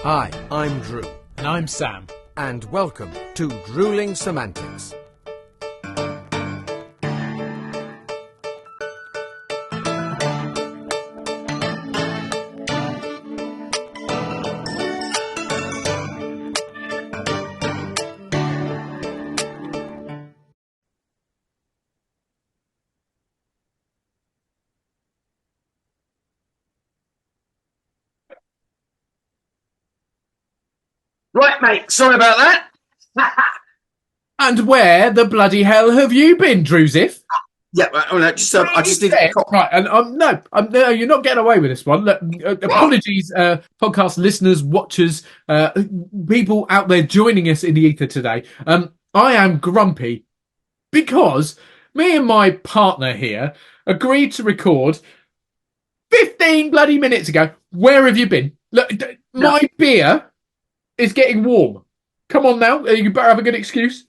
Hi, I'm Drew. And I'm Sam. And welcome to Drewling Samantics. Right, mate. Sorry about that. And where the bloody hell have you been, Drewsif? Yeah, well, I just need to... Right, and no, you're not getting away with this one. Look, apologies, podcast listeners, watchers, people out there joining us in the ether today. I am grumpy because me and my partner here agreed to record 15 bloody minutes ago. Where have you been? Look, my beer is getting warm. Come on now, you better have a good excuse.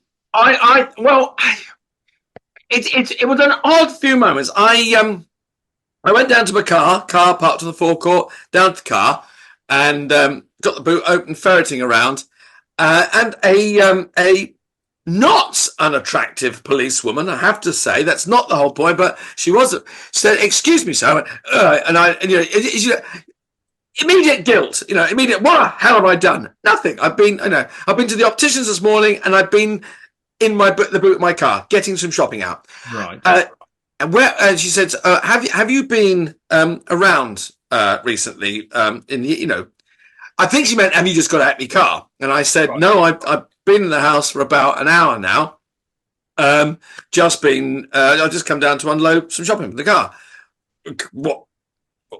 It was an odd few moments. I went down to my car parked to the forecourt, down to the car, and got the boot open, ferreting around, and a not unattractive policewoman. I have to say that's not the whole point, but she said, "Excuse me, sir," I went, immediate guilt, immediate. What the hell have I done? Nothing. I've been to the opticians this morning, and I've been in the boot of my car getting some shopping out. Right. And she said, "Have you been around recently? I think she meant, have you just got out of your car?" And I said, right. "No, I've been in the house for about an hour now. I've just come down to unload some shopping from the car." What?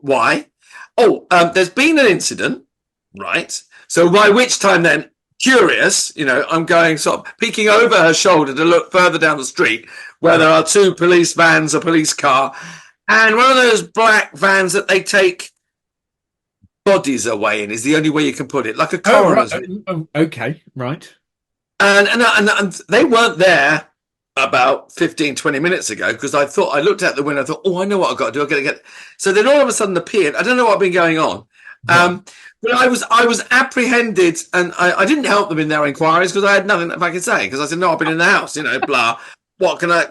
Why? Oh, there's been an incident, right? So by which time then, curious, I'm going sort of peeking over her shoulder to look further down the street where there are two police vans, a police car, and one of those black vans that they take bodies away in is the only way you can put it, like a coroner's. Okay, right. And they weren't there about 15, 20 minutes ago, because I looked out the window, I thought, oh, I know what I've got to do. I've got to get. So then all of a sudden appeared. I don't know what had been going on. But I was apprehended, and I didn't help them in their inquiries because I had nothing that I could say, because I said, no, I've been in the house, blah. What can I,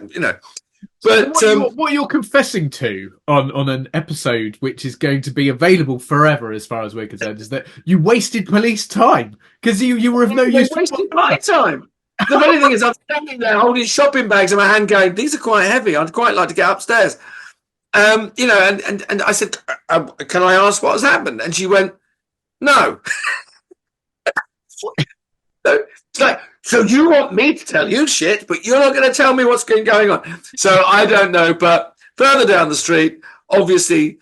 But so what you're confessing to on an episode which is going to be available forever, as far as we're concerned, is that you wasted police time because you were of no use. Wasted my time. The funny thing is, I'm standing there holding shopping bags in my hand, going, "These are quite heavy. I'd quite like to get upstairs." And I said, "Can I ask what has happened?" And she went, "No." It's like, so you want me to tell you shit, but you're not going to tell me what's been going on. So I don't know. But further down the street, obviously,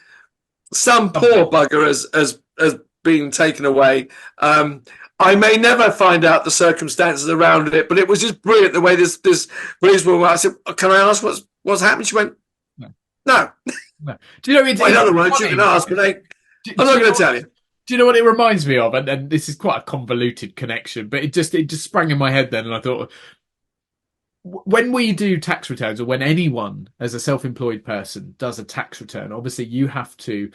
some poor bugger has been taken away. I may never find out the circumstances around it, but it was just brilliant the way this policewoman. I said, "Can I ask what's happened?" She went, "No." Do you know? In other words, you can ask, but I'm not going to tell you. Do you know what it reminds me of? And this is quite a convoluted connection, but it just sprang in my head then, and I thought, when we do tax returns, or when anyone as a self-employed person does a tax return, obviously you have to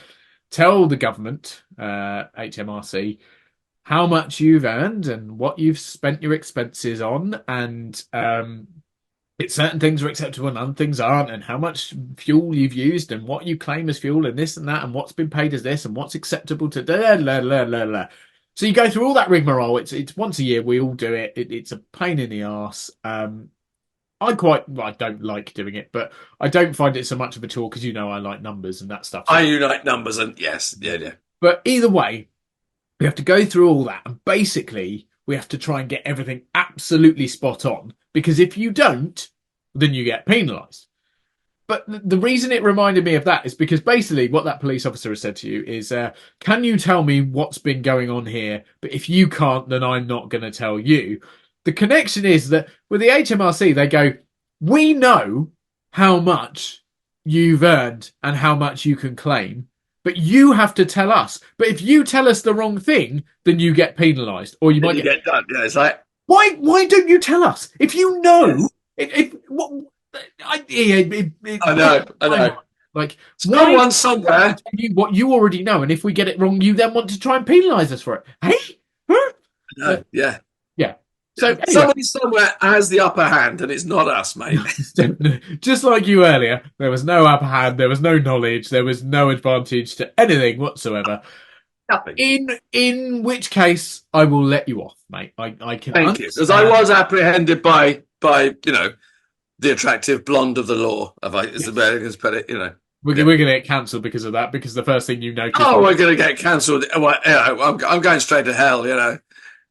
tell the government, HMRC, how much you've earned and what you've spent your expenses on, and certain things are acceptable and other things aren't, and how much fuel you've used and what you claim as fuel and this and that and what's been paid as this and what's acceptable to blah. So you go through all that rigmarole. It's once a year. We all do it. It's a pain in the arse. I don't like doing it, but I don't find it so much of a chore because I like numbers and that stuff. I like numbers, and yes, yeah. But either way, we have to go through all that, and basically we have to try and get everything absolutely spot on, because if you don't, then you get penalised. But the reason it reminded me of that is because basically what that police officer has said to you is, can you tell me what's been going on here? But if you can't, then I'm not going to tell you. The connection is that with the HMRC, they go, we know how much you've earned and how much you can claim, but you have to tell us. But if you tell us the wrong thing, then you get penalised, or you might get done. Yeah, it's like, why don't you tell us if you know? Yes. I know. Like, someone somewhere. tell you what you already know, and if we get it wrong, you then want to try and penalise us for it. Hey, huh? Yeah. Yeah. So anyway, somebody somewhere has the upper hand, and it's not us, mate. just like you earlier, there was no upper hand, there was no knowledge, there was no advantage to anything whatsoever. Nothing. In which case, I will let you off, mate. I can. Thank you, because I was apprehended by the attractive blonde of the law. Is the way I can put it, We're going to get cancelled because of that. Because the first thing you notice. Oh, we're going to get cancelled. Well, I'm going straight to hell. I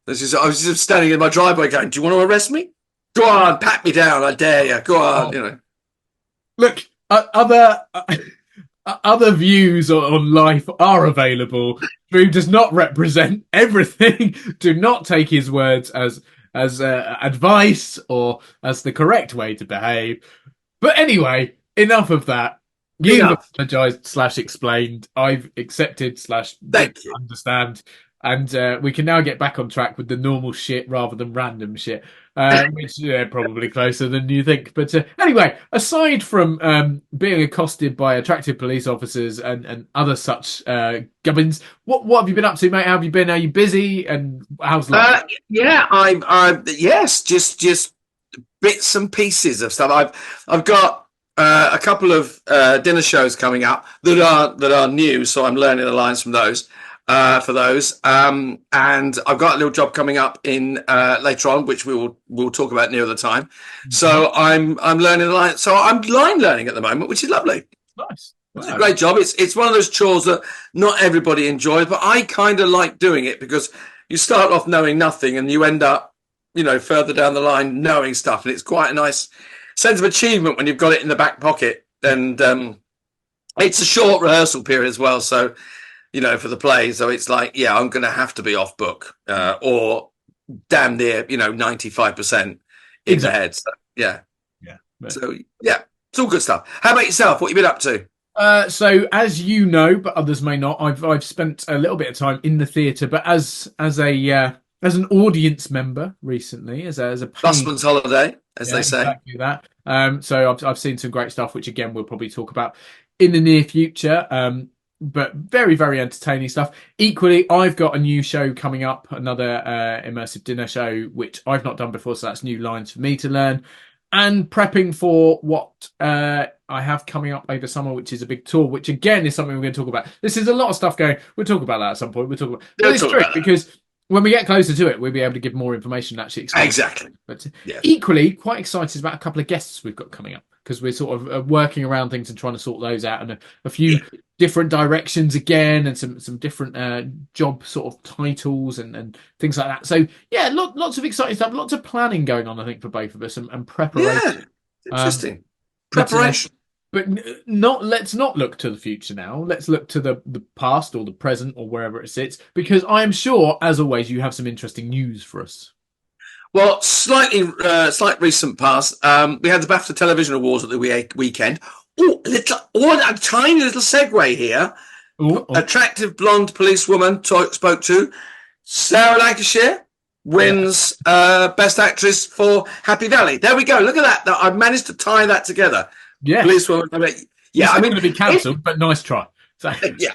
was just standing in my driveway going, "Do you want to arrest me? Go on, pat me down. I dare you. Go on." Look, other views on life are available. Drew does not represent everything. Do not take his words as advice or as the correct way to behave. But anyway, enough of that. You've apologised / explained. I've accepted / understand. And we can now get back on track with the normal shit rather than random shit, which probably closer than you think. But anyway, aside from being accosted by attractive police officers and other such gubbins, what have you been up to, mate? How have you been? Are you busy? And how's life? Yes, just bits and pieces of stuff. I've got a couple of dinner shows coming up that are new, so I'm learning the lines from those. For those, and I've got a little job coming up in later on, which we'll talk about near the time. Mm-hmm. So I'm learning the line. So I'm line learning at the moment, which is lovely. Nice. It's a great job. It's one of those chores that not everybody enjoys, but I kind of like doing it because you start off knowing nothing and you end up, further down the line knowing stuff, and it's quite a nice sense of achievement when you've got it in the back pocket. And it's a short rehearsal period as well, so. For the play. So it's like, I'm going to have to be off book or damn near, 95% in the head. So, yeah. So, it's all good stuff. How about yourself? What have you been up to? So, as you know, but others may not, I've spent a little bit of time in the theatre, but as an audience member recently, as a busman's holiday, as they say. Exactly that. So I've seen some great stuff, which again we'll probably talk about in the near future. But very, very entertaining stuff. Equally, I've got a new show coming up, another immersive dinner show, which I've not done before, so that's new lines for me to learn. And prepping for what I have coming up over summer, which is a big tour, which again is something we're going to talk about. This is a lot of stuff going. We'll talk about that at some point. But it's true because when we get closer to it, we'll be able to give more information and actually explain. Exactly. But equally, quite excited about a couple of guests we've got coming up because we're sort of working around things and trying to sort those out, and a few different directions again, and some different job sort of titles and things like that. So lots of exciting stuff, lots of planning going on, I think, for both of us and preparation. Interesting preparation. But let's not look to the future now. Let's look to the past or the present or wherever it sits, because I am sure, as always, you have some interesting news for us. Well, slight recent past. We had the BAFTA Television Awards at the weekend. A tiny little segue here. Attractive blonde policewoman spoke to Sarah Lancashire wins Best Actress for Happy Valley. There we go. Look at that. I've managed to tie that together. Yeah, policewoman. I'm going to be cancelled, but nice try. So. Yeah.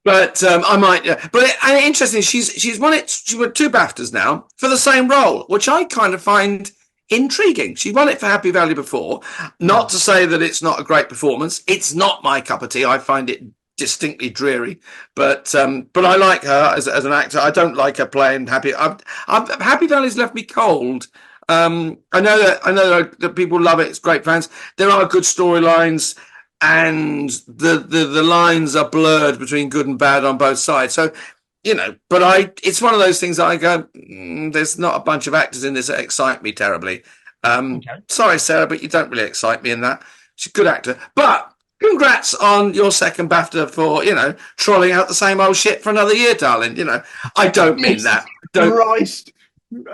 But I might. But interesting. She's won it. She won 2 BAFTAs now for the same role, which I kind of find intriguing. She won it for Happy Valley before. Not to say that it's not a great performance. It's not my cup of tea. I find it distinctly dreary. But I like her as an actor. I don't like her playing Happy. Happy Valley's left me cold. I know that people love it. It's great fans. There are good storylines. And the lines are blurred between good and bad on both sides. So, but it's one of those things that I go, there's not a bunch of actors in this that excite me terribly. Sorry, Sarah, but you don't really excite me in that. She's a good actor. But congrats on your second BAFTA for, trolling out the same old shit for another year, darling. I don't mean that. Christ.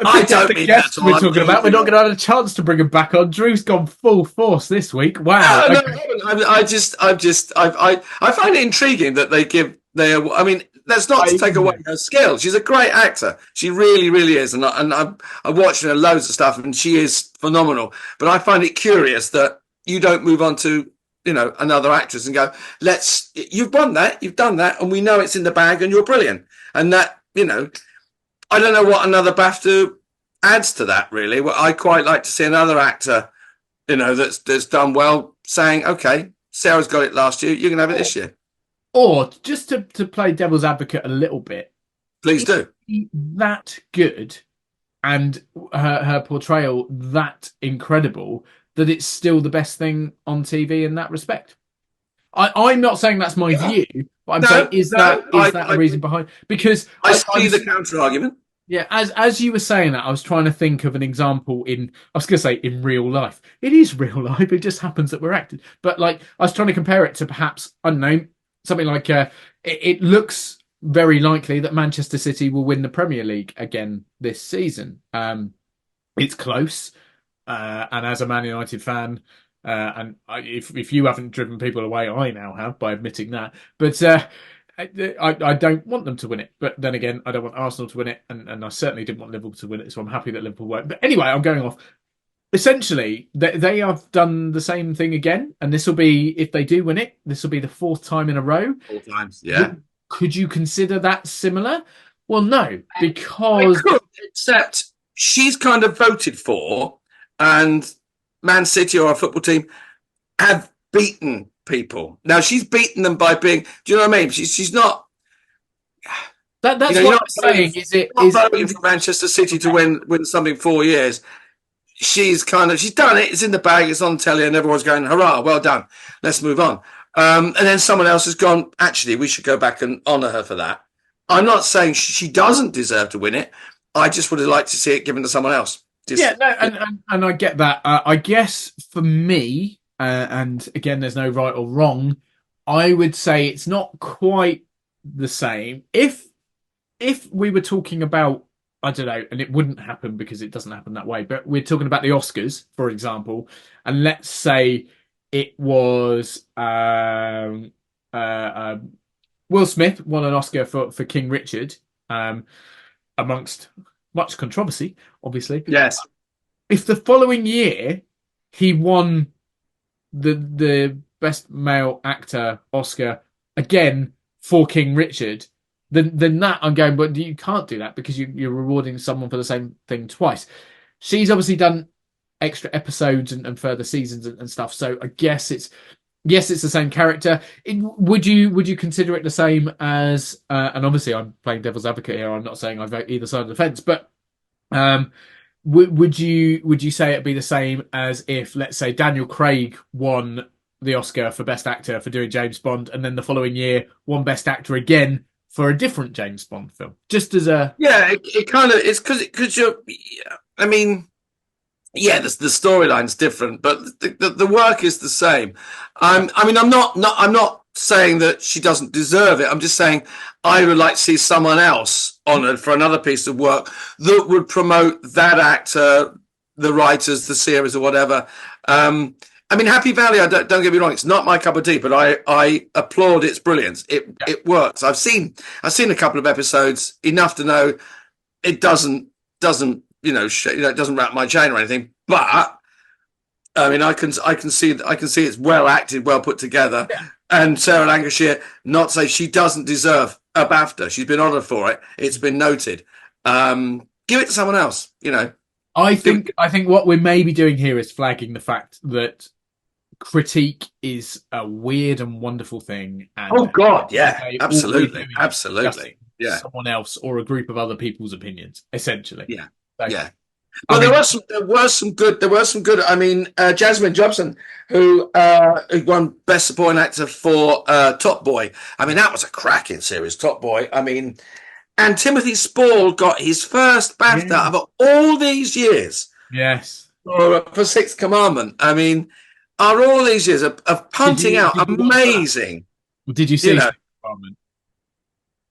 I don't mean that. We're talking about. We're not going to have a chance to bring him back on. Drew's gone full force this week. Wow. No, I find it intriguing that they give. I mean, that's not to take away her skill. She's a great actor. She really, really is. And I've watched her loads of stuff, and she is phenomenal. But I find it curious that you don't move on to another actress and go, you've won that, you've done that, and we know it's in the bag, and you're brilliant. And that, I don't know what another BAFTA adds to that, really. Well, I quite like to see another actor, that's done well, saying, okay, Sarah's got it last year, you can have it this year. Or just to play devil's advocate a little bit. Please do. That good and her portrayal that incredible that it's still the best thing on TV in that respect. I'm not saying that's my view, but I'm saying is that a reason behind? Because I see the counter argument. Yeah, as you were saying that, I was trying to think of an example I was going to say in real life. It is real life. It just happens that we're acting. But I was trying to compare it to perhaps, I don't know, something like it looks very likely that Manchester City will win the Premier League again this season. It's close. And as a Man United fan, if you haven't driven people away, I now have by admitting that. But I don't want them to win it. But then again, I don't want Arsenal to win it. And I certainly didn't want Liverpool to win it. So I'm happy that Liverpool won't. But anyway, I'm going off. Essentially, they have done the same thing again. And this will be, if they do win it, this will be the 4th time in a row. 4 times, yeah. Could you consider that similar? Well, no, because... Except she's kind of voted for, and Man City or our football team have beaten people. Now, she's beaten them by being... Do you know what I mean? She's not... That's what I'm saying. Not voting for Manchester City to win something 4 years. She's done it. It's in the bag. It's on telly, and everyone's going, hurrah, well done. Let's move on. And then someone else has gone, actually, we should go back and honour her for that. I'm not saying she doesn't deserve to win it. I just would have liked to see it given to someone else. And I get that. I guess for me, and again, there's no right or wrong, I would say it's not quite the same. If we were talking about, I don't know, and it wouldn't happen because it doesn't happen that way, but we're talking about the Oscars, for example, and let's say it was Will Smith won an Oscar for King Richard, amongst much controversy, obviously. Yes. If the following year he won the Best Male Actor Oscar again for King Richard, then that I'm going, but you can't do that because you're rewarding someone for the same thing twice. She's obviously done extra episodes and further seasons and stuff, so I guess it's the same character. Would you consider it the same as and obviously I'm playing devil's advocate here, I'm not saying I vote either side of the fence, but would you say it'd be the same as if, let's say, Daniel Craig won the Oscar for Best Actor for doing James Bond, and then the following year won Best Actor again for a different James Bond film? Just as a it kind of, it's because you're, I mean, yeah, the storyline's different, but the work is the same. I'm not saying that she doesn't deserve it. I'm just saying I would like to see someone else honoured for another piece of work that would promote that actor, the writers, the series, or whatever. Happy Valley, don't get me wrong, it's not my cup of tea, but I applaud its brilliance. It works. I've seen a couple of episodes, enough to know it doesn't it doesn't wrap my chain or anything, but I mean, I can see it's well acted, well put together. Yeah. And Sarah Lancashire, not to say she doesn't deserve a BAFTA. She's been honoured for it. It's been noted. Give it to someone else. I think what we're maybe doing here is flagging the fact that critique is a weird and wonderful thing. And oh God, yeah, absolutely. Yeah, someone else or a group of other people's opinions, essentially. Yeah, yeah. Well, there were some good. I mean, Jasmine Jobson, who won Best Supporting Actor for Top Boy. I mean, that was a cracking series, Top Boy. I mean, and Timothy Spall got his first BAFTA out of all these years. Yes, for Sixth Commandment. I mean, are all these years of punting out amazing? Did you see Sixth Commandment?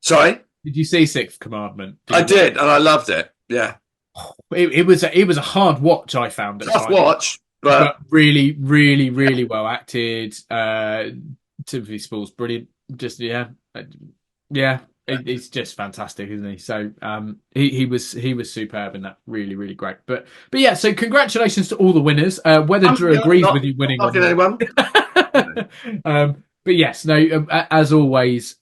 Sorry, did you see Sixth Commandment? I did, and I loved it. Yeah. It was a hard watch, I found. Tough watch, but really, really, really well acted. Timothy Spall's brilliant. Just it's just fantastic, isn't he? So he was superb in that. Really, really great. But yeah, so congratulations to all the winners. Whether Drew agrees with you winning or not. Anyone. But yes, no. As always,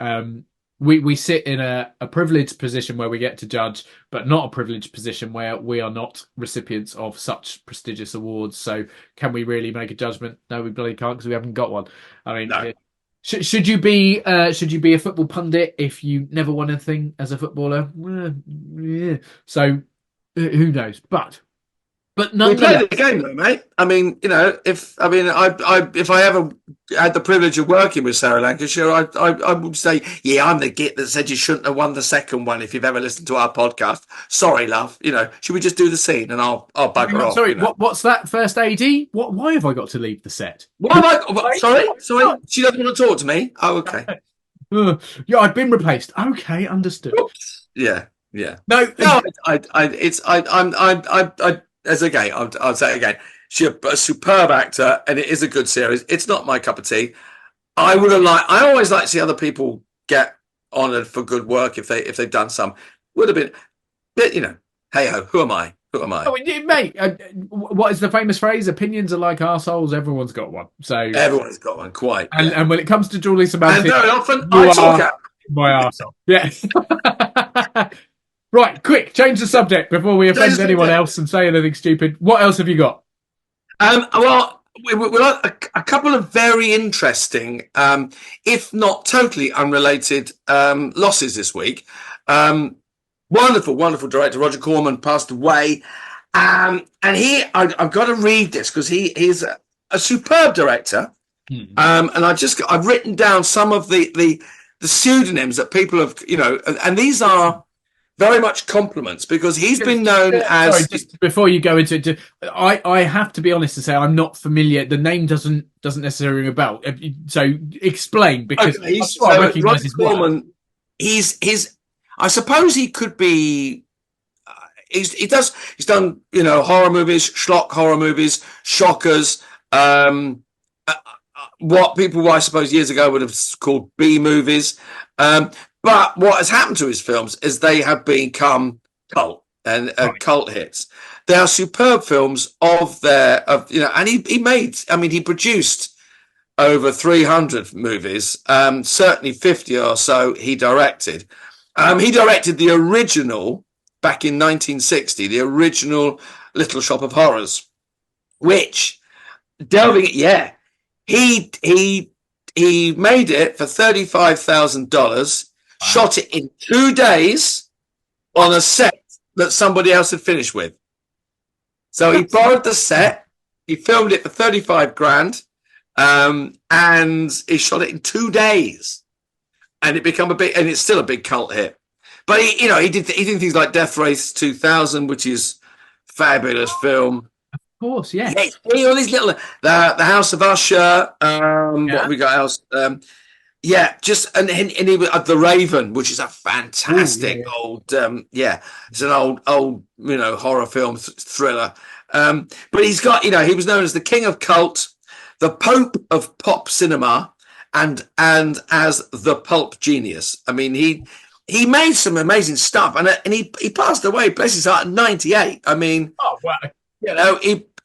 we sit in a privileged position where we get to judge, but not a privileged position where we are not recipients of such prestigious awards. So, can we really make a judgment? No, we bloody can't because we haven't got one. I mean, No. should you be a football pundit if you never won anything as a footballer? Yeah. So, who knows? But We nonetheless, played the game though, mate. I mean, if I ever had the privilege of working with Sarah Lancashire, I would say, yeah, I'm the git that said you shouldn't have won the second one. If you've ever listened to our podcast, sorry, love. Should we just do the scene and I'll bugger off? sorry, what's that? First AD? Why have I got to leave the set? What am I? Sorry. She doesn't want to talk to me. Oh, okay. Yeah, I've been replaced. Okay, understood. Oops. Yeah. No. I'll say it again. She's a superb actor, and it is a good series. It's not my cup of tea. I always like to see other people get honoured for good work if they've done some. Would have been, but hey ho. Who am I? Oh, mate, what is the famous phrase? Opinions are like arseholes. Everyone's got one. So everyone's got one, quite. And when it comes to Drewling Samantics, and very often I talk out my arsehole. Yes. Right, quick, change the subject before we offend anyone else and say anything stupid. What else have you got? Well, we got a couple of very interesting, if not totally unrelated, losses this week. Wonderful director Roger Corman passed away, and I've got to read this because he's a superb director. And I've written down some of the pseudonyms that people have, and these are very much compliments because he's been known as. Sorry, just before you go into it, I have to be honest and say I'm not familiar. The name doesn't necessarily ring a bell. So explain because I recognise his work. I suppose he could be. He's done horror movies, schlock horror movies, shockers. What people I suppose years ago would have called B movies. But what has happened to his films is they have become cult and cult hits. They are superb films and he produced over 300 movies, certainly 50 or so he directed. He directed the original back in 1960, the original Little Shop of Horrors, which he made it for $35,000. Shot it in 2 days on a set that somebody else had finished with. So he borrowed the set, he filmed it for 35 grand, and he shot it in 2 days, and it's still a big cult hit. But he did things like Death Race 2000, which is a fabulous film. Of course, yeah. All these little the House of Usher. What have we got else? And he was The Raven, which is a fantastic old, it's an old horror film thriller. But he's got, he was known as the King of Cult, the Pope of Pop Cinema, and as the Pulp Genius. I mean, he made some amazing stuff, and he passed away, bless his heart, at 98. I mean,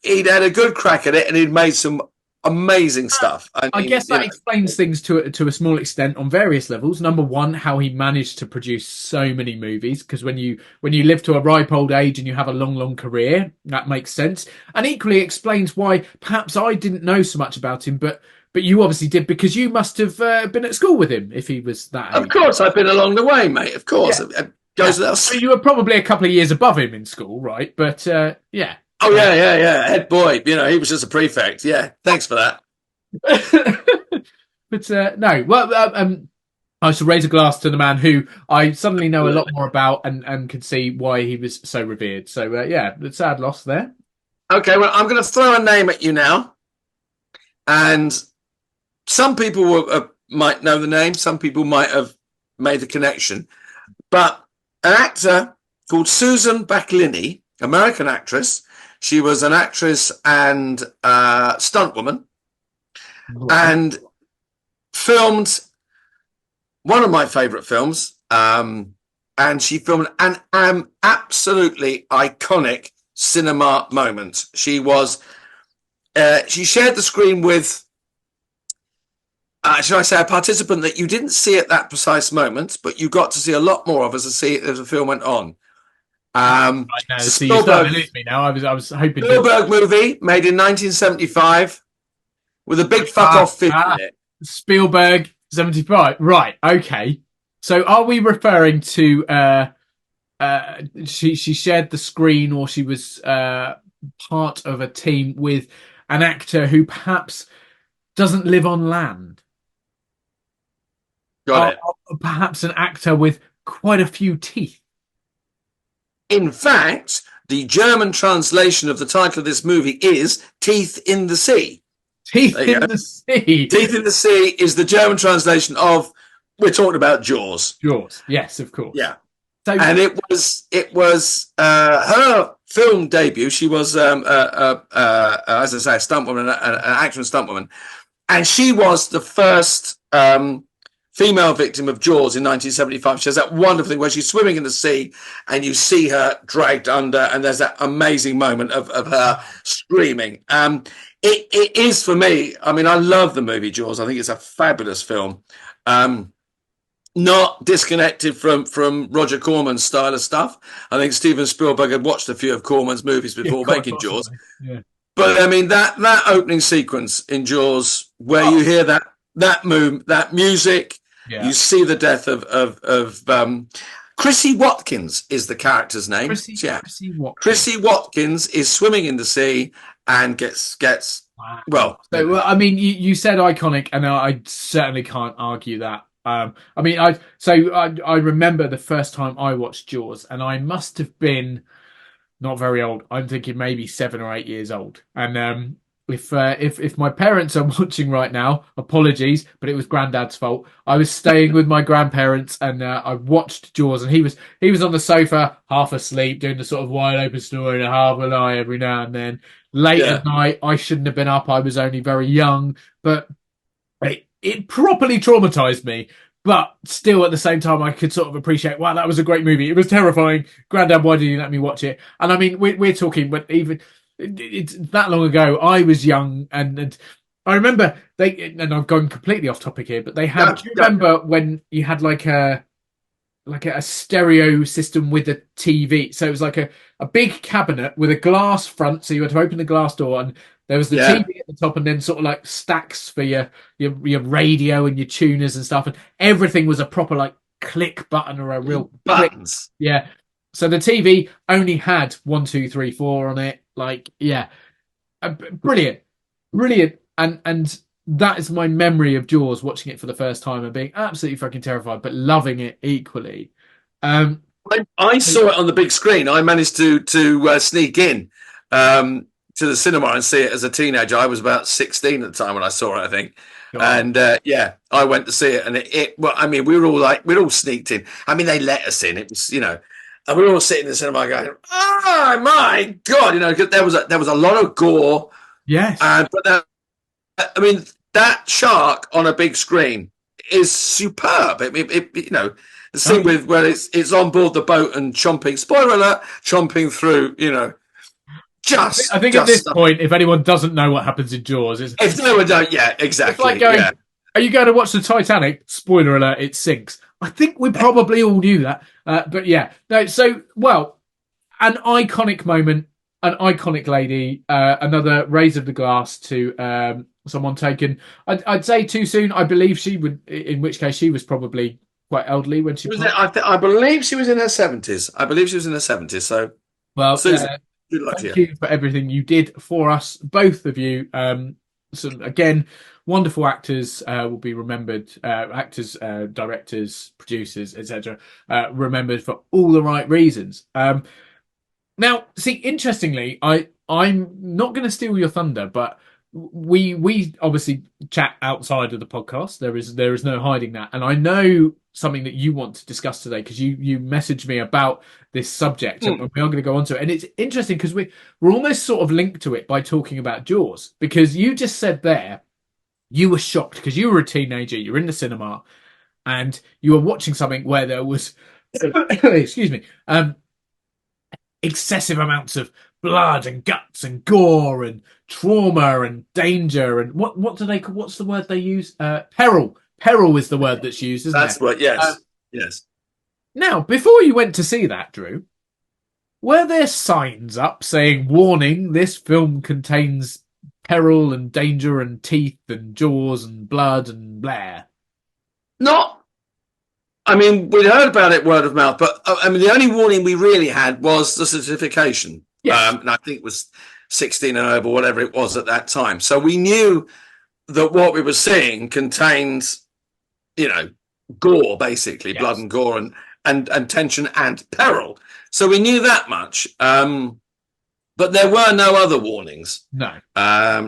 he'd had a good crack at it, and he'd made some amazing stuff. I guess that explains things to a small extent on various levels. Number one, how he managed to produce so many movies, because when you live to a ripe old age and you have a long career, that makes sense. And equally explains why perhaps I didn't know so much about him, but you obviously did, because you must have been at school with him if he was that age. Of course, I've been along the way, mate. Of course. Yeah. So you were probably a couple of years above him in school, right? But yeah. Oh, yeah. Head boy. He was just a prefect. Yeah. Thanks for that. But no. Well, I shall raise a glass to the man who I suddenly know a lot more about and can see why he was so revered. So, the sad loss there. Okay, well, I'm going to throw a name at you now. And some people might know the name. Some people might have made the connection. But an actor called Susan Backlini, American actress. She was an actress and stunt woman, and filmed one of my favourite films. And she filmed an absolutely iconic cinema moment. She shared the screen with Should I say, a participant that you didn't see at that precise moment, but you got to see a lot more of as the film went on. I know. So See, you're starting to lose me now. I was hoping to. Spielberg movie made in 1975 with a big fuck off fish in it. Spielberg 75. Right. Okay. So are we referring to she shared the screen, or she was part of a team with an actor who perhaps doesn't live on land? Got it. Perhaps an actor with quite a few teeth. In fact, the German translation of the title of this movie is Teeth in the Sea. Teeth in the Sea. Teeth in the Sea is the German translation of, we're talking about Jaws. Jaws, yes, of course. Yeah. So, and it was her film debut. She was, as I say, a stuntwoman, an actor and stuntwoman. And she was the first female victim of Jaws in 1975. She has that wonderful thing where she's swimming in the sea and you see her dragged under, and there's that amazing moment of her screaming. It is, for me, I mean, I love the movie Jaws. I think it's a fabulous film. Not disconnected from Roger Corman's style of stuff. I think Steven Spielberg had watched a few of Corman's movies before making Jaws. Yeah. But I mean, that opening sequence in Jaws where you hear that music, you see the death of Chrissy Watkins is the character's name. Chrissy Watkins is swimming in the sea and gets wow. Well. So, I mean, you said iconic, and I certainly can't argue that. I mean, I remember the first time I watched Jaws, and I must have been not very old. I'm thinking maybe 7 or 8 years old. And if my parents are watching right now, apologies, but it was Granddad's fault. I was staying with my grandparents, and I watched Jaws, and he was on the sofa, half asleep, doing the sort of wide open story and half an eye every now and then. Late at night, I shouldn't have been up. I was only very young, but it properly traumatized me. But still, at the same time, I could sort of appreciate, wow, that was a great movie. It was terrifying. Granddad, why did you let me watch it? And I mean, we're talking, but even it's that long ago. I was young, and I remember and I'm going completely off topic here, but they had. Do you remember when you had like a stereo system with a TV? So it was like a big cabinet with a glass front, so you had to open the glass door, and there was the TV at the top, and then sort of like stacks for your radio and your tuners and stuff, and everything was a proper like click button or a real buttons. Click. Yeah. So the TV only had 1, 2, 3, 4 on it. Like, yeah, brilliant, and that is my memory of Jaws, watching it for the first time and being absolutely fucking terrified, but loving it equally. I saw it on the big screen. I managed to sneak in to the cinema and see it as a teenager. I was about 16 at the time when I saw it, I think. Oh. And I went to see it, and well, I mean, we'd all sneaked in. I mean, they let us in. It was, and we were all sitting in the cinema going, "Oh my god!" There was a lot of gore. Yes. But I mean, that shark on a big screen is superb. The scene with where it's on board the boat and chomping. Spoiler alert! Chomping through. I think at this point, if anyone doesn't know what happens in Jaws, if no one don't, yeah, exactly. It's like going, are you going to watch the Titanic? Spoiler alert, it sinks. I think we probably all knew that. But yeah. No, so, well, an iconic moment, an iconic lady, another raise of the glass to someone taken, I'd say too soon. I believe she would, in which case she was probably quite elderly when she... I believe she was in her 70s. So, well, Susan, thank you for everything you did for us, both of you. So again, wonderful actors will be remembered. Actors, directors, producers, etc. Remembered for all the right reasons. Now, see, interestingly, I'm not going to steal your thunder, but we obviously chat outside of the podcast. There is no hiding that, and I know something that you want to discuss today because you messaged me about this subject, and we are going to go on to it. And it's interesting because we're almost sort of linked to it by talking about Jaws, because you just said there you were shocked because you were a teenager, you were in the cinema, and you were watching something where there was excuse me, excessive amounts of blood and guts and gore and trauma and danger and what do they call, what's the word they use? Peril is the word that's used, isn't That's it? what. Yes, yes. Now, before you went to see that, Drew, were there signs up saying, warning, this film contains peril and danger and teeth and jaws and blood and blah? Not. I mean, we'd heard about it word of mouth, but I mean, the only warning we really had was the certification. Yes. And I think it was 16 and over, whatever it was at that time. So we knew that what we were seeing contained, gore, basically, Yes. blood and gore and tension and peril. So we knew that much. But there were no other warnings. No.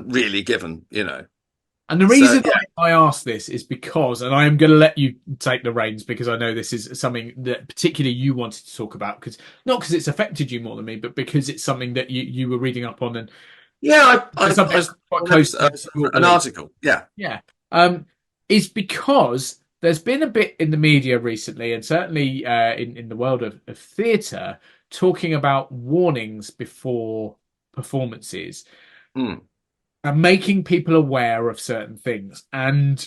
Really given, And the reason I ask this is because, and I am going to let you take the reins because I know this is something that particularly you wanted to talk about, not because it's affected you more than me, but because it's something that you were reading up on. And yeah, I quite close an article. Yeah. Is because there's been a bit in the media recently, and certainly in the world of theatre, talking about warnings before performances. And making people aware of certain things. And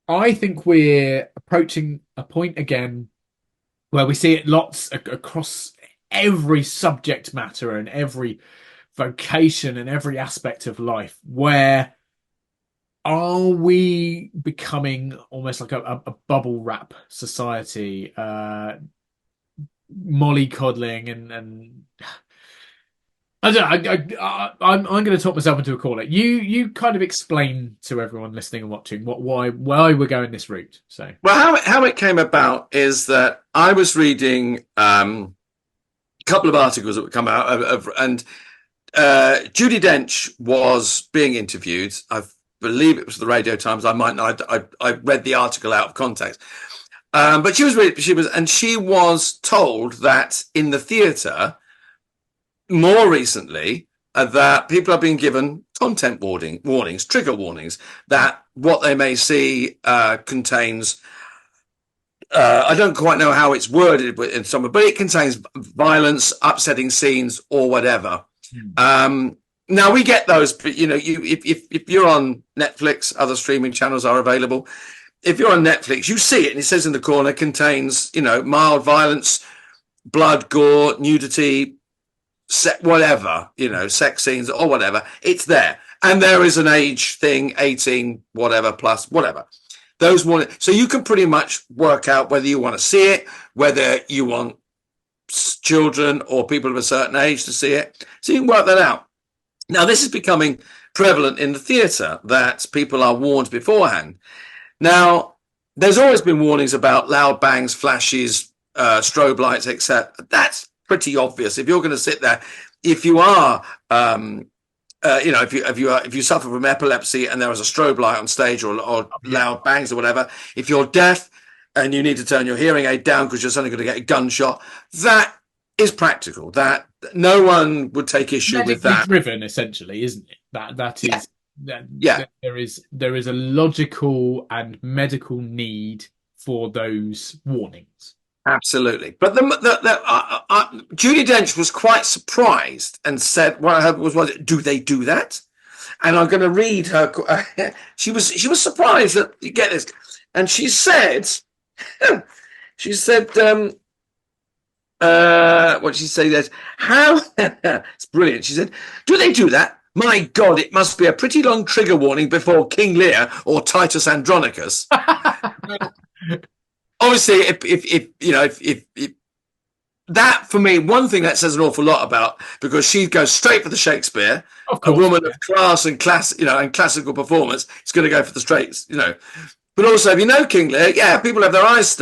I think we're approaching a point again where we see it lots across every subject matter and every vocation and every aspect of life, where are we becoming almost like a bubble wrap society, mollycoddling and I don't know. I'm going to talk myself into a corner. You kind of explain to everyone listening and watching why we're going this route. So, well, how it came about is that I was reading a couple of articles that would come out and Judi Dench was being interviewed. I believe it was the Radio Times. I might not. I read the article out of context, but she was told that in the theatre, more recently, that people are being given content warnings, trigger warnings, that what they may see contains, I don't quite know how it's worded in some, but it contains violence, upsetting scenes, or whatever. Now we get those, but if you're on Netflix, other streaming channels are available. If you're on Netflix, you see it, and it says in the corner contains, mild violence, blood, gore, nudity, whatever, sex scenes or whatever, it's there. And there is an age thing, 18, whatever, plus, whatever. Those warnings. So you can pretty much work out whether you want to see it, whether you want children or people of a certain age to see it. So you can work that out. Now, this is becoming prevalent in the theatre, that people are warned beforehand. Now, there's always been warnings about loud bangs, flashes, strobe lights, etc. That's pretty obvious. If you're going to sit there, if you are, if you suffer from epilepsy and there is a strobe light on stage or loud bangs or whatever, if you're deaf and you need to turn your hearing aid down because you're suddenly going to get a gunshot, that is practical. That no one would take issue with that. Driven, essentially, isn't it? That is. Yeah. There is a logical and medical need for those warnings. Absolutely. But Judi Dench was quite surprised and said, what I heard was, do they do that? And I'm going to read her. She was surprised that you get this. And she said, what did she say? That how it's brilliant. She said, do they do that? My God, it must be a pretty long trigger warning before King Lear or Titus Andronicus. Obviously, if that, for me, one thing that says an awful lot about, because she goes straight for the Shakespeare, a woman of class and and classical performance, is going to go for the straights, But also, if you know King Lear, people have their eyes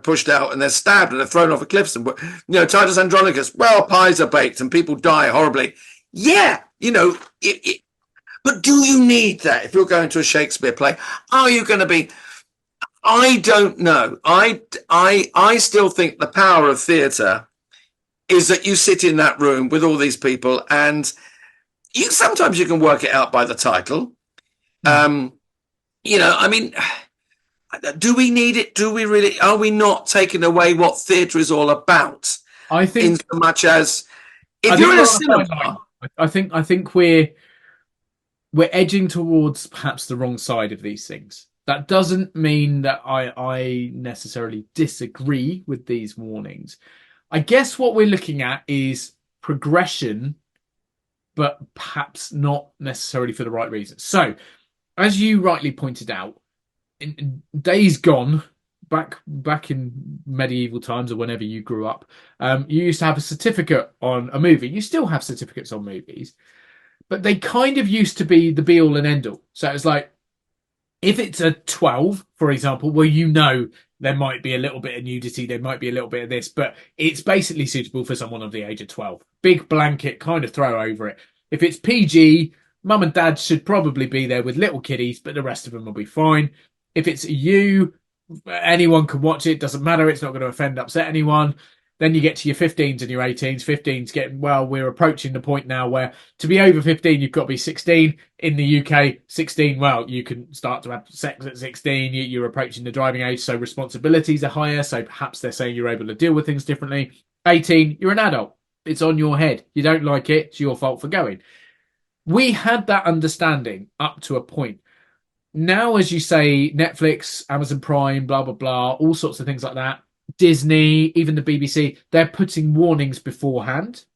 pushed out and they're stabbed and they're thrown off a cliffs. And Titus Andronicus, well, pies are baked and people die horribly. Yeah, but do you need that if you're going to a Shakespeare play? Are you going to be? I don't know. I still think the power of theatre is that you sit in that room with all these people, and sometimes you can work it out by the title. I mean, do we need it? Do we really? Are we not taking away what theatre is all about? I think, in so much as If you're in a cinema, I think we're edging towards perhaps the wrong side of these things. That doesn't mean that I necessarily disagree with these warnings. I guess what we're looking at is progression, but perhaps not necessarily for the right reasons. So, as you rightly pointed out, in days gone, back in medieval times or whenever you grew up, you used to have a certificate on a movie. You still have certificates on movies, but they kind of used to be the be all and end all. So it's like, if it's a 12, for example, well, you know there might be a little bit of nudity, there might be a little bit of this, but it's basically suitable for someone of the age of 12. Big blanket, kind of throw over it. If it's PG, mum and dad should probably be there with little kiddies, but the rest of them will be fine. If it's you, anyone can watch it, doesn't matter, it's not going to offend, upset anyone. Then you get to your 15s and your 18s. 15s getting, well, we're approaching the point now where to be over 15, you've got to be 16. In the UK, 16, well, you can start to have sex at 16. You're approaching the driving age, so responsibilities are higher. So perhaps they're saying you're able to deal with things differently. 18, you're an adult. It's on your head. You don't like it, it's your fault for going. We had that understanding up to a point. Now, as you say, Netflix, Amazon Prime, blah, blah, blah, all sorts of things like that. Disney, even the BBC, they're putting warnings beforehand.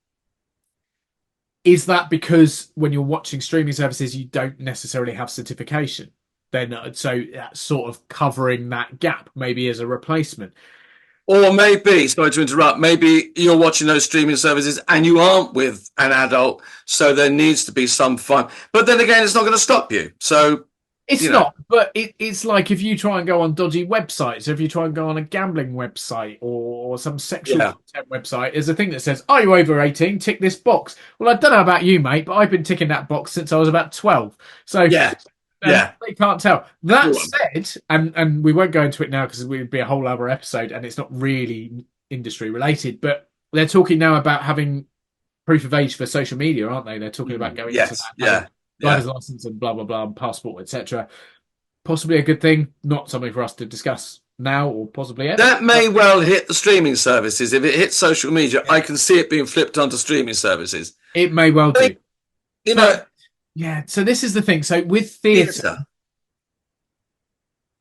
Is that because when you're watching streaming services, you don't necessarily have certification? Then, so that's sort of covering that gap, maybe as a replacement. or maybe, sorry to interrupt, maybe you're watching those streaming services and you aren't with an adult, so there needs to be some fun. But then again, it's not going to stop you. So it's not, but it's like if you try and go on dodgy websites, if you try and go on a gambling website or some sexual content website, there's a thing that says, are you over 18? Tick this box. Well, I don't know about you, mate, but I've been ticking that box since I was about 12. So they can't tell. That said, and we won't go into it now because it would be a whole other episode and it's not really industry related, but they're talking now about having proof of age for social media, aren't they? They're talking about going into that. Driver's license and blah blah blah, and passport, etc. Possibly a good thing, not something for us to discuss now or possibly ever. That may well hit the streaming services. If it hits social media, I can see it being flipped onto streaming services. It may well do. Yeah. So this is the thing. So with theatre,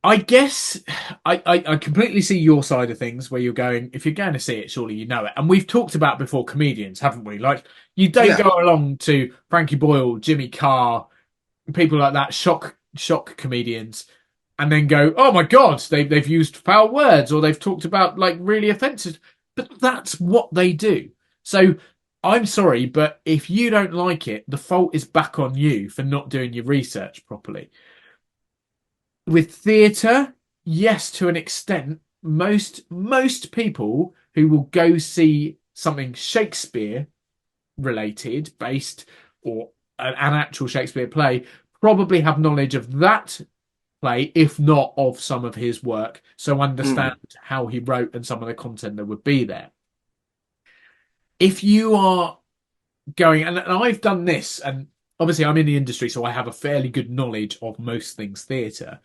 I guess I completely see your side of things where you're going, if you're going to see it, surely you know it. And we've talked about before comedians, haven't we? Like, you don't go along to Frankie Boyle, Jimmy Carr, people like that, shock comedians, and then go, oh my God, they've used foul words or they've talked about like really offensive. But that's what they do. So I'm sorry, but if you don't like it, the fault is back on you for not doing your research properly. With theatre, yes, to an extent, most people who will go see something Shakespeare related, based, or an actual Shakespeare play, probably have knowledge of that play, if not of some of his work, so understand how he wrote and some of the content that would be there. If you are going, and I've done this, and obviously I'm in the industry, so I have a fairly good knowledge of most things theatre.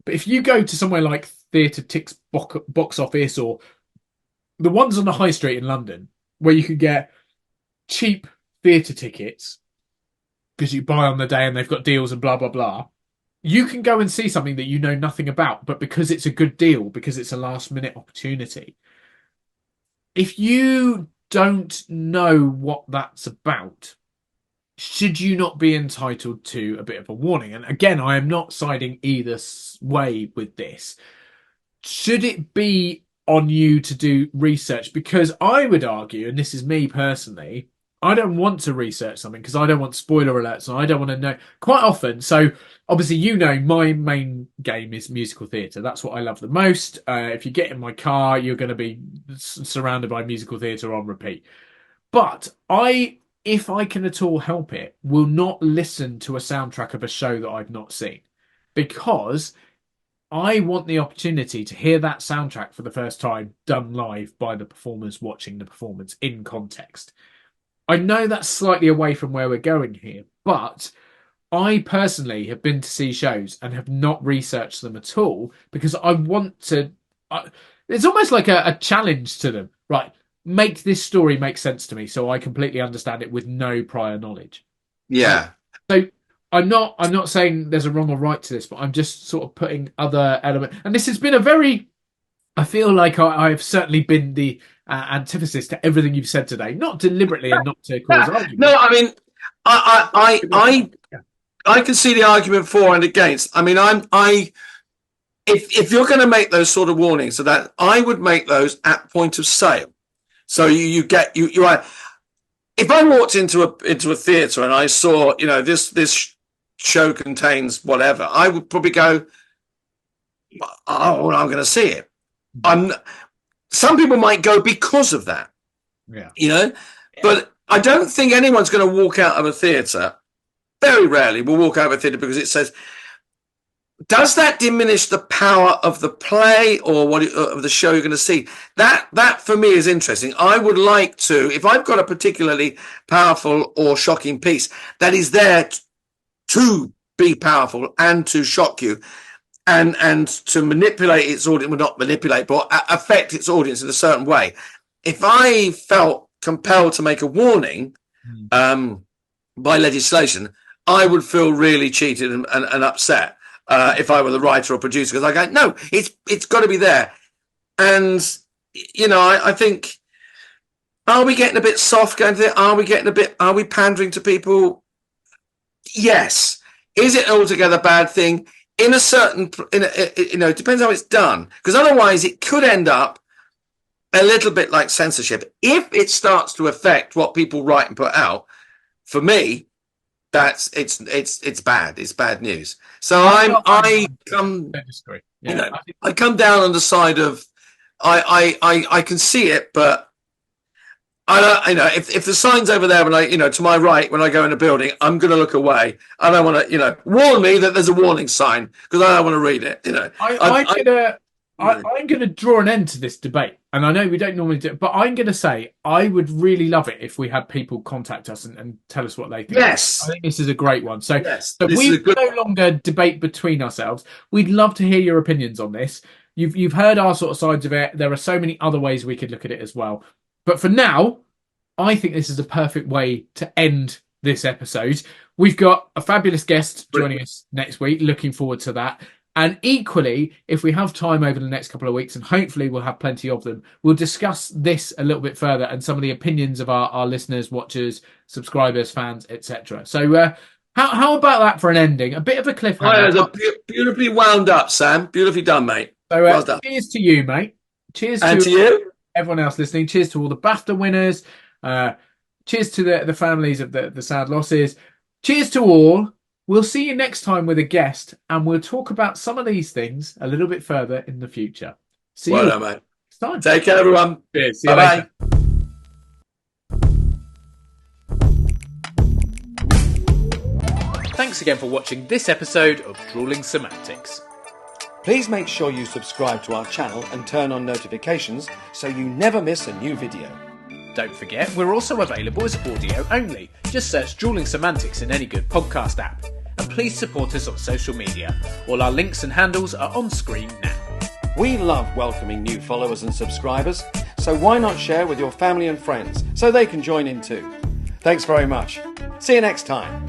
But if you go to somewhere like Theatre Tix Box Office or the ones on the high street in London, where you can get cheap theatre tickets because you buy on the day and they've got deals and blah, blah, blah, you can go and see something that you know nothing about, but because it's a good deal, because it's a last minute opportunity. If you don't know what that's about, should you not be entitled to a bit of a warning? And again, I am not siding either way with this. Should it be on you to do research? Because I would argue, and this is me personally, I don't want to research something because I don't want spoiler alerts and I don't want to know quite often. So obviously, you know, my main game is musical theatre. That's what I love the most. If you get in my car, you're going to be surrounded by musical theatre on repeat. But if I can at all help it, will not listen to a soundtrack of a show that I've not seen, because I want the opportunity to hear that soundtrack for the first time done live by the performers watching the performance in context. I know that's slightly away from where we're going here, but I personally have been to see shows and have not researched them at all because I want to... it's almost like a challenge to them. Right, make this story make sense to me so I completely understand it with no prior knowledge. Yeah. So I'm not saying there's a wrong or right to this, but I'm just sort of putting other elements. And this has been I feel like I've certainly been the antithesis to everything you've said today, not deliberately and not to cause argument. No, I mean, I can see the argument for and against. I mean, if you're going to make those sort of warnings, so that I would make those at point of sale. So you are. If I walked into a theatre and I saw, this show contains whatever, I would probably go, "Oh, well, I'm going to see it." Some people might go because of that, but I don't think anyone's going to walk out of a theatre. Very rarely will walk out of a theatre because it says, does that diminish the power of the play or of the show you're going to see? That for me is interesting. I would like to, if I've got a particularly powerful or shocking piece that is there to be powerful and to shock you and to manipulate its audience, well, not manipulate, but affect its audience in a certain way. If I felt compelled to make a warning by legislation, I would feel really cheated and upset. If I were the writer or producer, because I go, no, it's got to be there. And, I think, are we getting a bit soft going to it? Are we pandering to people? Yes. Is it altogether a bad thing? It depends how it's done. Because otherwise it could end up a little bit like censorship. If it starts to affect what people write and put out, for me, it's bad. It's bad news. So I come down on the side of I can see it, but I don't. If the sign's over there when I to my right when I go in a building, I'm going to look away. I don't want to warn me that there's a warning sign because I don't want to read it. I'm going to draw an end to this debate. And I know we don't normally do it, but I'm going to say I would really love it if we had people contact us and tell us what they think. Yes. I think this is a great one. So, yes, we no longer debate between ourselves. We'd love to hear your opinions on this. You've heard our sort of sides of it. There are so many other ways we could look at it as well. But for now, I think this is a perfect way to end this episode. We've got a fabulous guest joining us next week. Looking forward to that. And equally, if we have time over the next couple of weeks, and hopefully we'll have plenty of them, we'll discuss this a little bit further and some of the opinions of our listeners, watchers, subscribers, fans, etc. So how about that for an ending? A bit of a cliffhanger. Beautifully wound up, Sam. Beautifully done, mate. So well done. Cheers to you, mate. Cheers to you. Everyone else listening. Cheers to all the BAFTA winners. Cheers to the families of the sad losses. Cheers to all. We'll see you next time with a guest, and we'll talk about some of these things a little bit further in the future. See you done, mate. Next time. Take care, everyone. Cheers. See you later. Thanks again for watching this episode of Drewling Samantics. Please make sure you subscribe to our channel and turn on notifications so you never miss a new video. Don't forget, we're also available as audio only. Just search Drewling Samantics in any good podcast app. And please support us on social media. All our links and handles are on screen now. We love welcoming new followers and subscribers, so why not share with your family and friends so they can join in too? Thanks very much. See you next time.